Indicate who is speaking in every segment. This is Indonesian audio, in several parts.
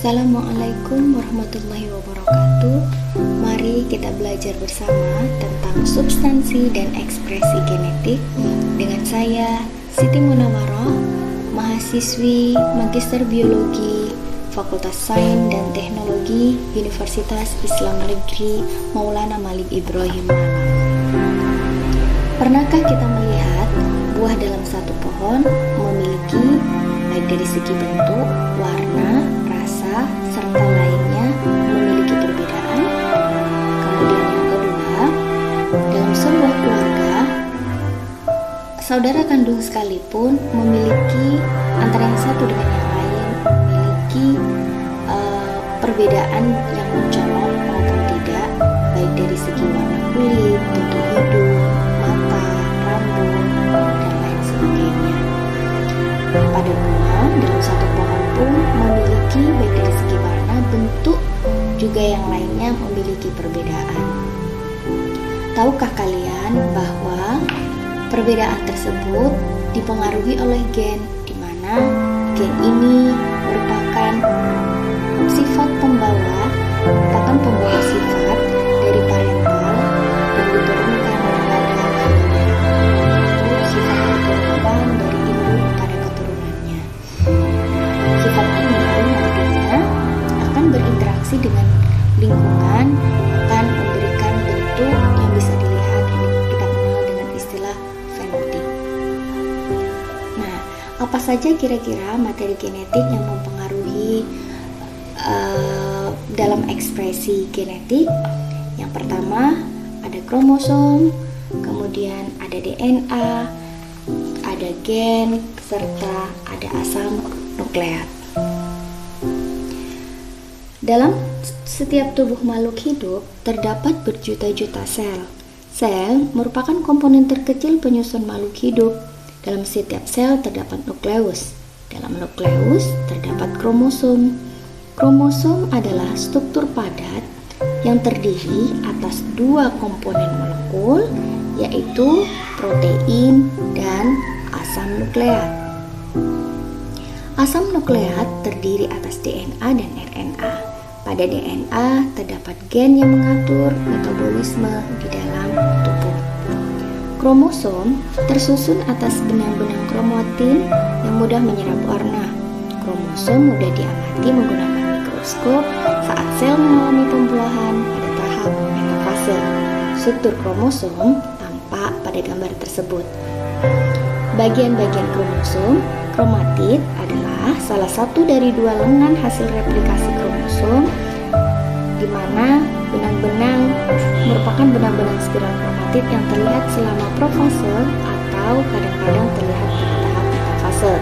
Speaker 1: Assalamualaikum warahmatullahi wabarakatuh. Mari kita belajar bersama tentang substansi dan ekspresi genetik dengan saya Siti Munawaroh, mahasiswi Magister Biologi Fakultas Sains dan Teknologi Universitas Islam Negeri Maulana Malik Ibrahim Malang. Pernahkah kita melihat buah dalam satu pohon memiliki baik dari segi bentuk, warna, rasa, serta lainnya memiliki perbedaan? Kemudian yang kedua, dalam sebuah keluarga, saudara kandung sekalipun memiliki antara yang satu dengan yang lain memiliki perbedaan yang mencolok maupun tidak, baik dari segi warna kulit, bentuk hidung, mata, rambut, dan lain sebagainya. Pada bunga dalam satu pohon pun memiliki baik dari segi warna, bentuk, juga yang lainnya memiliki perbedaan. Tahukah kalian bahwa perbedaan tersebut dipengaruhi oleh gen, di mana gen ini merupakan sifat pembawa, sifat dari parental dan diturunkan kepada itu sifat keturunan dari induk pada keturunannya. Sifat ini nantinya akan berinteraksi dengan lingkungan, akan memberikan bentuk yang bisa dilihat, ini kita kenal dengan istilah fenotip. Nah, apa saja kira-kira materi genetik yang mempengaruhi dalam ekspresi genetik? Yang pertama ada kromosom, kemudian ada DNA, ada gen, serta ada asam nukleat. Dalam setiap tubuh makhluk hidup terdapat berjuta-juta sel. Sel merupakan komponen terkecil penyusun makhluk hidup. Dalam setiap sel terdapat nukleus. Dalam nukleus terdapat kromosom. Kromosom adalah struktur padat yang terdiri atas dua komponen molekul, yaitu protein dan asam nukleat. Asam nukleat terdiri atas DNA dan RNA. Pada DNA terdapat gen yang mengatur metabolisme di dalam tubuh. Kromosom tersusun atas benang-benang kromatin yang mudah menyerap warna. Kromosom mudah diamati menggunakan mikroskop saat sel mengalami pembelahan pada tahap metafase. Struktur kromosom tampak pada gambar tersebut. Bagian-bagian kromosom, kromatid adalah salah satu dari dua lengan hasil replikasi kromosom, di mana benang-benang merupakan benang-benang spiral kromatid yang terlihat selama profase atau kadang-kadang terlihat pada tahap metafase.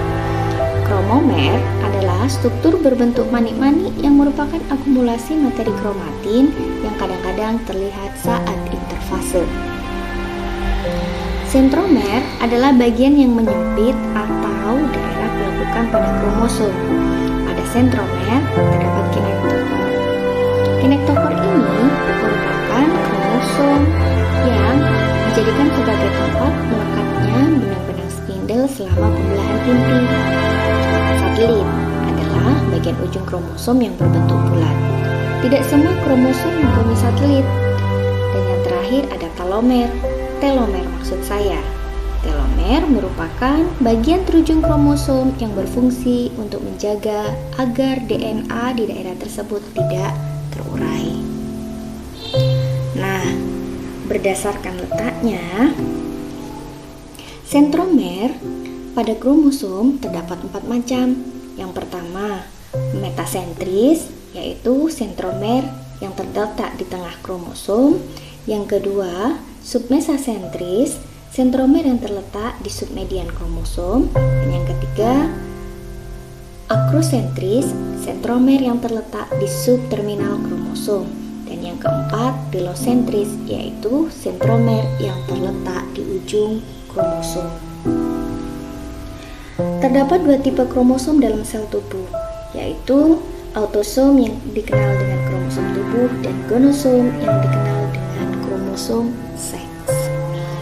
Speaker 1: Kromomer adalah struktur berbentuk manik-manik yang merupakan akumulasi materi kromatin yang kadang-kadang terlihat saat interfase. Sentromer adalah bagian yang menyempit atau daerah pelebukan pada kromosom. Pada sentromer terdapat kinetochor. Kinetochor ini merupakan kromosom yang dijadikan sebagai tempat melekatnya benang-benang spindle selama pembelahan inti. Satelit adalah bagian ujung kromosom yang berbentuk bulat. Tidak semua kromosom mempunyai satelit. Dan yang terakhir ada telomer. Telomer maksud saya. Telomer merupakan bagian terujung kromosom yang berfungsi untuk menjaga agar DNA di daerah tersebut tidak terurai. Nah, berdasarkan letaknya, sentromer pada kromosom terdapat 4 macam. Yang pertama, metasentris, yaitu sentromer yang terletak di tengah kromosom. Yang kedua, submesasentris, sentromer yang terletak di submedian kromosom. Dan yang ketiga, akrosentris, sentromer yang terletak di subterminal kromosom. Dan yang keempat, pilosentris, yaitu sentromer yang terletak di ujung kromosom. Terdapat dua tipe kromosom dalam sel tubuh, yaitu autosom yang dikenal dengan kromosom tubuh dan gonosom yang dikenal dengan kromosom seks.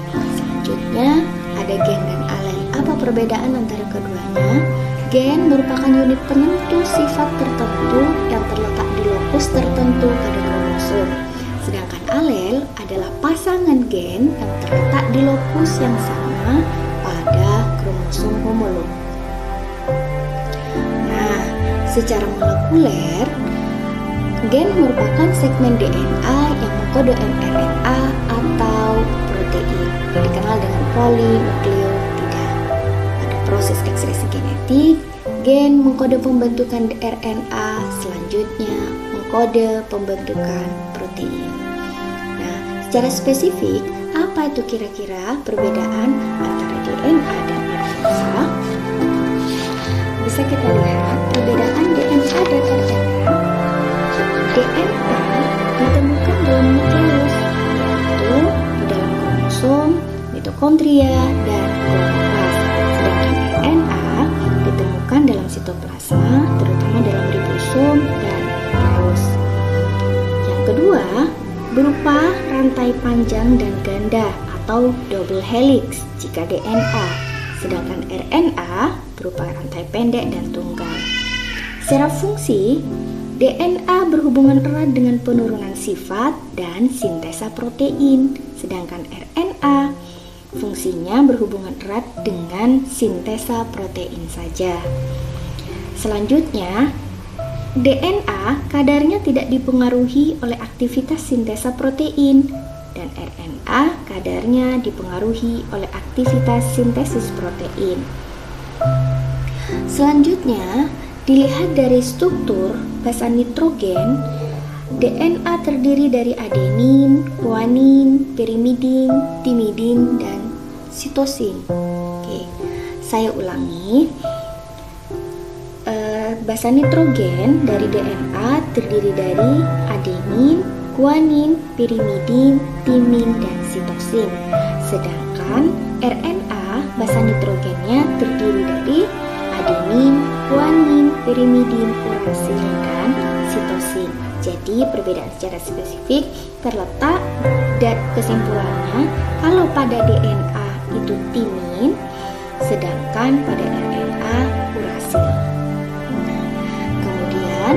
Speaker 1: Selanjutnya ada gen dan alel. Apa perbedaan antara keduanya? Gen merupakan unit penentu sifat tertentu pemasangan gen yang terletak di lokus yang sama pada kromosom homolog. Nah, secara molekuler, gen merupakan segmen DNA yang mengkode mRNA atau protein yang dikenal dengan polinukleotida. Pada proses ekspresi genetik, gen mengkode pembentukan RNA, selanjutnya mengkode pembentukan protein. Nah, secara spesifik, apa itu kira-kira perbedaan antara DNA dan RNA? Bisa kita lihat perbedaan DNA dan RNA. DNA ditemukan dalam nukleus, yaitu di dalam kromosom, mitokondria, dan kloroplas. Sedangkan RNA ditemukan dalam sitoplasma, terutama dalam ribosom dan nukleus. Yang kedua, berupa rantai panjang dan ganda atau double helix jika DNA, sedangkan RNA berupa rantai pendek dan tunggal. Secara fungsi, DNA berhubungan erat dengan penurunan sifat dan sintesa protein, sedangkan RNA fungsinya berhubungan erat dengan sintesa protein saja. Selanjutnya, DNA kadarnya tidak dipengaruhi oleh aktivitas sintesa protein, dan RNA kadarnya dipengaruhi oleh aktivitas sintesis protein. Selanjutnya, dilihat dari struktur basa nitrogen, DNA terdiri dari adenin, guanin, pirimidin, timidin, dan sitosin. Oke, saya ulangi. Basa nitrogen dari DNA terdiri dari adenin, guanin, pirimidin, timin, dan sitosin. Sedangkan RNA basa nitrogennya terdiri dari adenin, guanin, pirimidin, urasil, dan sitosin. Jadi perbedaan secara spesifik terletak dan kesimpulannya kalau pada DNA itu timin, sedangkan pada RNA urasil. Kemudian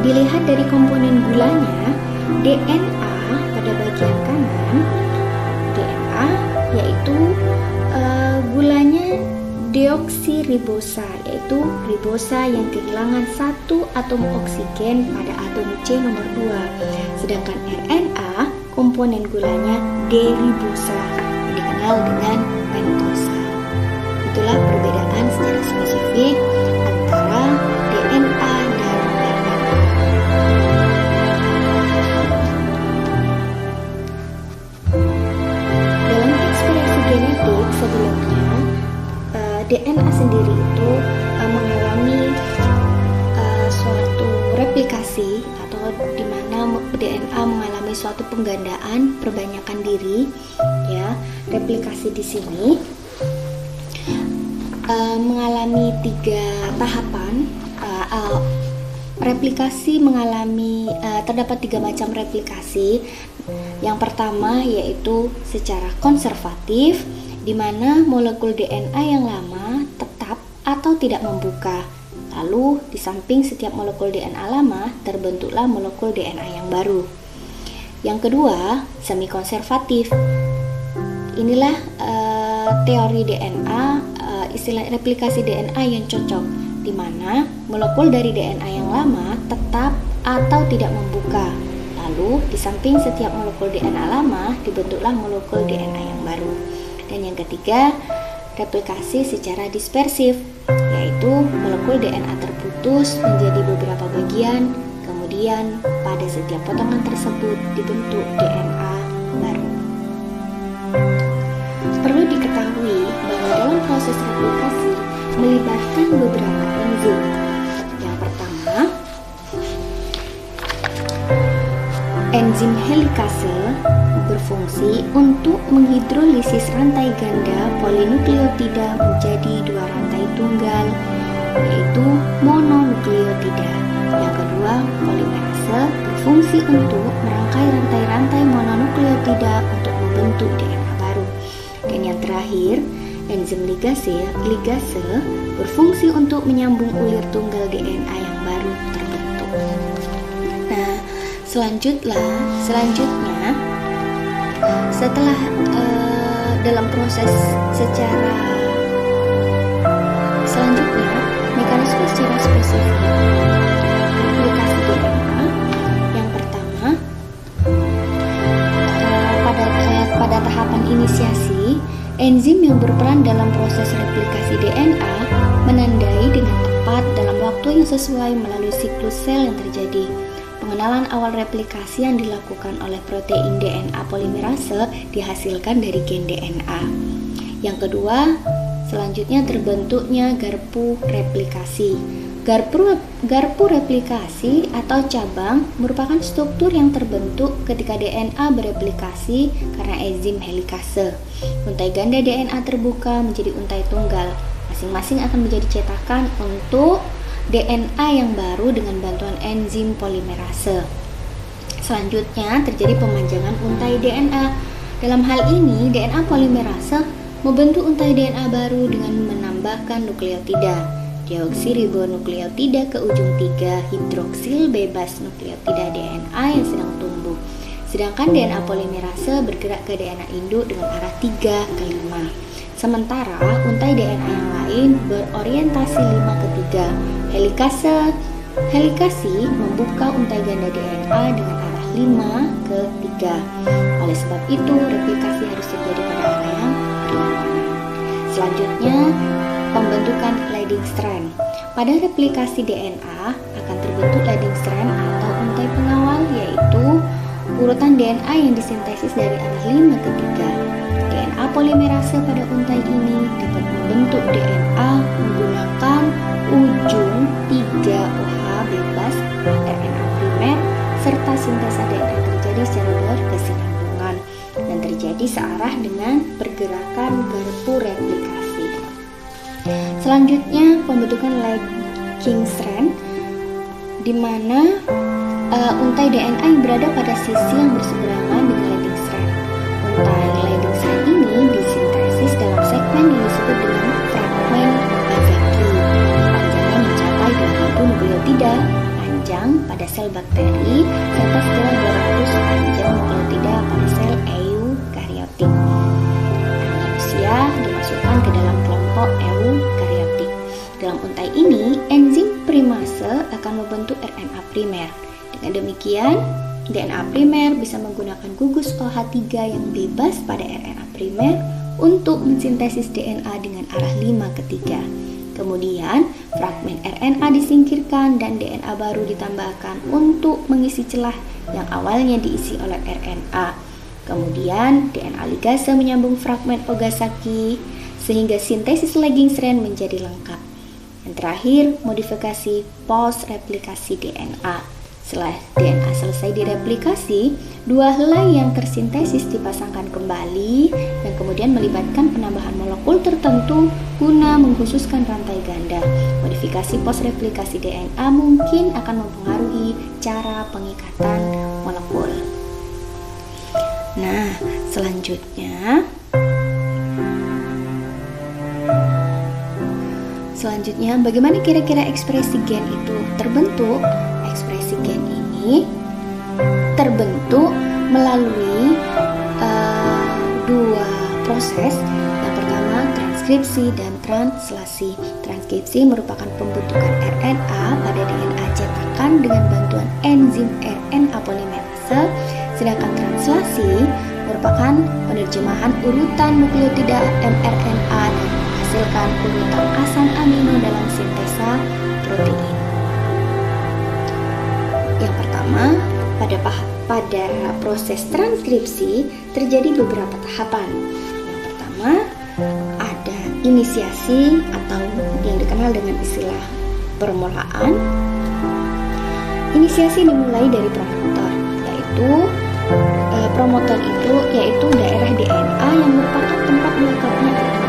Speaker 1: dilihat dari komponen gulanya, DNA pada bagian kanan, DNA yaitu gulanya deoksiribosa, yaitu ribosa yang kehilangan satu atom oksigen pada atom C nomor 2. Sedangkan RNA komponen gulanya deribosa yang dikenal dengan pentosa. Itulah perbedaan secara spesifik antara DNA dan RNA. Dalam ekspresi genetik sebelumnya, DNA sendiri itu mengalami suatu replikasi atau di mana DNA mengalami suatu penggandaan, perbanyakan diri, ya. Replikasi di sini mengalami 3 tahapan. Replikasi mengalami terdapat 3 macam replikasi. Yang pertama yaitu secara konservatif, di mana molekul DNA yang lama tetap atau tidak membuka. Lalu di samping setiap molekul DNA lama terbentuklah molekul DNA yang baru. Yang kedua, semi konservatif. Inilah teori DNA, istilah replikasi DNA yang cocok, di mana molekul dari DNA yang lama tetap atau tidak membuka. Lalu di samping setiap molekul DNA lama dibentuklah molekul DNA yang baru. Dan yang ketiga, replikasi secara dispersif, yaitu molekul DNA terputus menjadi beberapa bagian, kemudian pada setiap potongan tersebut dibentuk DNA baru. Perlu diketahui bahwa dalam proses replikasi melibatkan beberapa enzim. Yang pertama, enzim helikase berfungsi untuk menghidrolisis rantai ganda polinukleotida menjadi 2 rantai tunggal, yaitu mononukleotida. Yang kedua, polimerase berfungsi untuk merangkai rantai-rantai mononukleotida untuk membentuk DNA baru. Dan yang terakhir, enzim ligase berfungsi untuk menyambung ulir tunggal DNA yang baru terbentuk. Nah, selanjutnya Setelah dalam proses secara selanjutnya, mekanisme secara spesifik replikasi DNA. Yang pertama, pada tahapan inisiasi, enzim yang berperan dalam proses replikasi DNA menandai dengan tepat dalam waktu yang sesuai melalui siklus sel yang terjadi. Pengenalan awal replikasi yang dilakukan oleh protein DNA polimerase dihasilkan dari gen DNA. Yang kedua, selanjutnya terbentuknya garpu replikasi. Garpu replikasi atau cabang merupakan struktur yang terbentuk ketika DNA bereplikasi karena enzim helikase. Untai ganda DNA terbuka menjadi untai tunggal. Masing-masing akan menjadi cetakan untuk DNA yang baru dengan bantuan enzim polimerase. Selanjutnya terjadi pemanjangan untai DNA. Dalam hal ini, DNA polimerase membentuk untai DNA baru dengan menambahkan nukleotida deoksiribonukleotida ke ujung 3 hidroksil bebas nukleotida DNA yang sedang tumbuh. Sedangkan DNA polimerase bergerak ke DNA induk dengan arah 3 ke 5. Sementara untai DNA yang lain berorientasi 5 ke 3. Helikasi membuka untai ganda DNA dengan arah 5 ke 3. Oleh sebab itu, replikasi harus terjadi pada arah yang berlawanan. Selanjutnya, pembentukan leading strand. Pada replikasi DNA akan terbentuk leading strand atau untai pengawal, yaitu urutan DNA yang disintesis dari arah 5 ke 3. DNA polimerase pada untai ini dapat membentuk DNA menggunakan ujung 3-OH bebas RNA primer serta sintesa DNA terjadi secara berkesinambungan dan terjadi searah dengan pergerakan garpu replikasi. Selanjutnya, pembentukan leading strand, di mana untai DNA yang berada pada sisi yang berseberangan dengan leading strand. Untai leading strand ini disintesis dalam segmen yang disebut dengan fragmen Okazaki. Panjangnya mencapai 2000 nukleotida panjang pada sel bakteri serta sekitar 200 panjang nukleotida pada sel eukariotik. Manusia dimasukkan ke dalam kelompok eukariotik. Dalam untai ini, enzim primase akan membentuk RNA primer. Dengan demikian, DNA primer bisa menggunakan gugus OH3 yang bebas pada RNA primer untuk mensintesis DNA dengan arah 5 ke 3. Kemudian, fragmen RNA disingkirkan dan DNA baru ditambahkan untuk mengisi celah yang awalnya diisi oleh RNA. Kemudian, DNA ligase menyambung fragmen Okazaki sehingga sintesis leading strand menjadi lengkap. Yang terakhir, modifikasi post replikasi DNA. Setelah DNA selesai direplikasi, dua helai yang tersintesis dipasangkan kembali dan kemudian melibatkan penambahan molekul tertentu guna mengkhususkan rantai ganda. Modifikasi post replikasi DNA mungkin akan mempengaruhi cara pengikatan molekul. Nah, Selanjutnya, bagaimana kira-kira ekspresi gen itu terbentuk? Ekspresi gen ini terbentuk melalui dua proses. Yang pertama, transkripsi dan translasi. Transkripsi merupakan pembentukan RNA pada DNA cetakan dengan bantuan enzim RNA polimerase, sedangkan translasi merupakan penerjemahan urutan nukleotida mRNA dan menghasilkan urutan asam amino dalam sintesa protein. Yang pertama, pada proses transkripsi terjadi beberapa tahapan. Yang pertama, ada inisiasi atau yang dikenal dengan istilah permulaan. Inisiasi dimulai dari promotor, yaitu daerah DNA yang merupakan tempat melengkapnya RNA.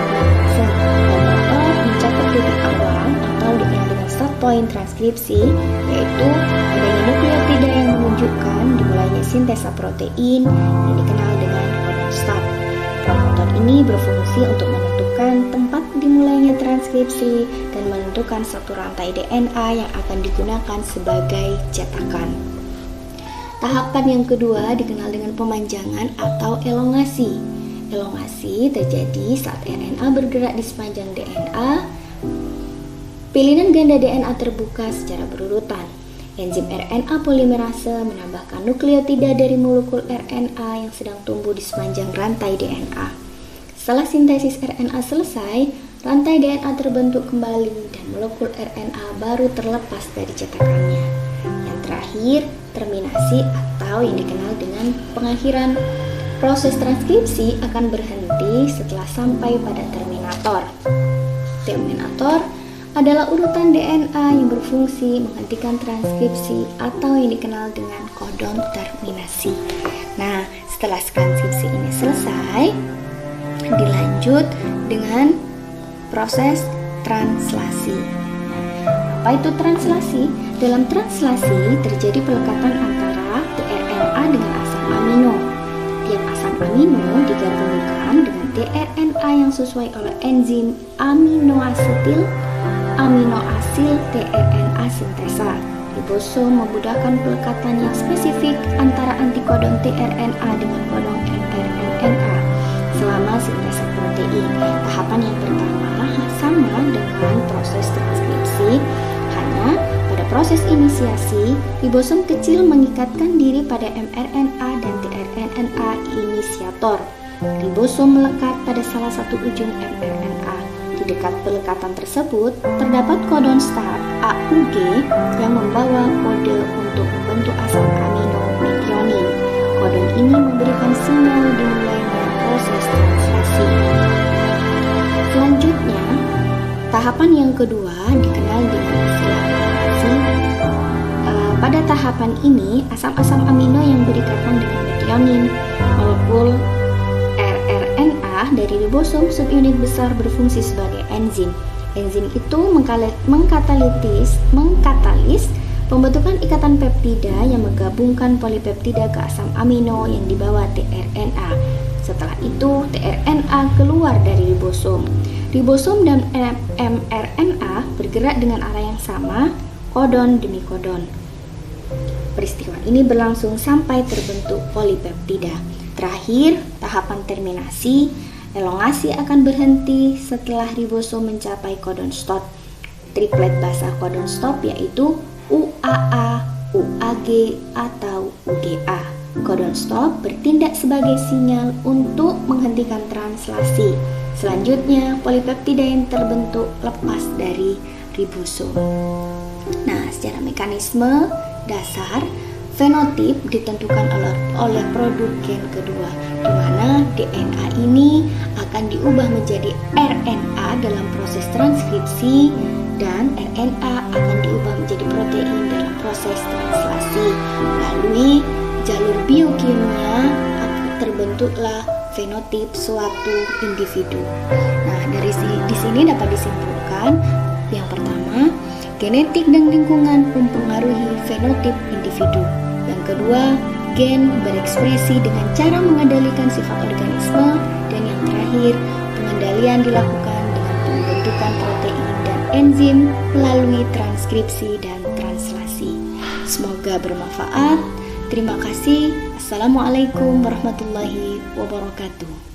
Speaker 1: Promotor mencakup titik awal atau dikenal dengan start point transkripsi, yaitu adanya nukleotida yang menunjukkan dimulainya sintesa protein yang dikenal dengan codon start. Promotor ini berfungsi untuk menentukan tempat dimulainya transkripsi dan menentukan satu rantai DNA yang akan digunakan sebagai cetakan. Tahapan yang kedua dikenal dengan pemanjangan atau elongasi. Elongasi terjadi saat RNA bergerak di sepanjang DNA. Pilihan ganda DNA terbuka secara berurutan. Enzim RNA polimerase menambahkan nukleotida dari molekul RNA yang sedang tumbuh di sepanjang rantai DNA. Setelah sintesis RNA selesai, rantai DNA terbentuk kembali dan molekul RNA baru terlepas dari cetakannya. Yang terakhir, terminasi atau yang dikenal dengan pengakhiran. Proses transkripsi akan berhenti setelah sampai pada terminator. Terminator adalah urutan DNA yang berfungsi menghentikan transkripsi atau yang dikenal dengan kodon terminasi. Nah, setelah transkripsi ini selesai, dilanjut dengan proses translasi. Apa itu translasi? Dalam translasi terjadi pelekatan antara tRNA dengan asam amino. Tiap asam amino digabungkan dengan tRNA yang sesuai oleh enzim aminoasetil tRNA sintesa. Ribosom memudahkan pelekatan yang spesifik antara antikodon tRNA dengan kodon mRNA selama sintesa protein. Tahapan yang pertama sama dengan proses transkripsi, hanya pada proses inisiasi, ribosom kecil mengikatkan diri pada mRNA dan tRNA inisiator. Ribosom melekat pada salah satu ujung mRNA. Di dekat pelekatan tersebut, terdapat kodon start AUG yang membawa kode untuk membentuk asam amino methionine. Kodon ini memberikan sinyal dimulainya proses translasi. Selanjutnya, tahapan yang kedua dikenal dengan istilah elongasi. Pada tahapan ini, asam-asam amino yang berikatan dengan methionine, molekul rRNA dari ribosom subunit besar berfungsi sebagai enzim. Enzim itu mengkatalis pembentukan ikatan peptida yang menggabungkan polipeptida ke asam amino yang dibawa tRNA. Setelah itu, tRNA keluar dari ribosom. Ribosom dan mRNA bergerak dengan arah yang sama, kodon demi kodon. Peristiwa ini berlangsung sampai terbentuk polipeptida. Terakhir, tahapan terminasi, elongasi akan berhenti setelah ribosom mencapai kodon stop. Triplet basal kodon stop yaitu UAA, UAG, atau UGA. Kodon stop bertindak sebagai sinyal untuk menghentikan translasi. Selanjutnya, polipeptida yang terbentuk lepas dari ribosom. Nah, secara mekanisme dasar, fenotip ditentukan oleh produk gen kedua, di mana DNA ini akan diubah menjadi RNA dalam proses transkripsi dan RNA akan diubah menjadi protein dalam proses translasi. Melalui jalur biokimia terbentuklah fenotip suatu individu. Nah, di sini dapat disimpulkan yang pertama, genetik dan lingkungan mempengaruhi fenotip individu. Yang kedua, gen berekspresi dengan cara mengendalikan sifat organisme. Dan yang terakhir, pengendalian dilakukan dengan pembentukan protein dan enzim melalui transkripsi dan translasi. Semoga bermanfaat. Terima kasih. Assalamualaikum warahmatullahi wabarakatuh.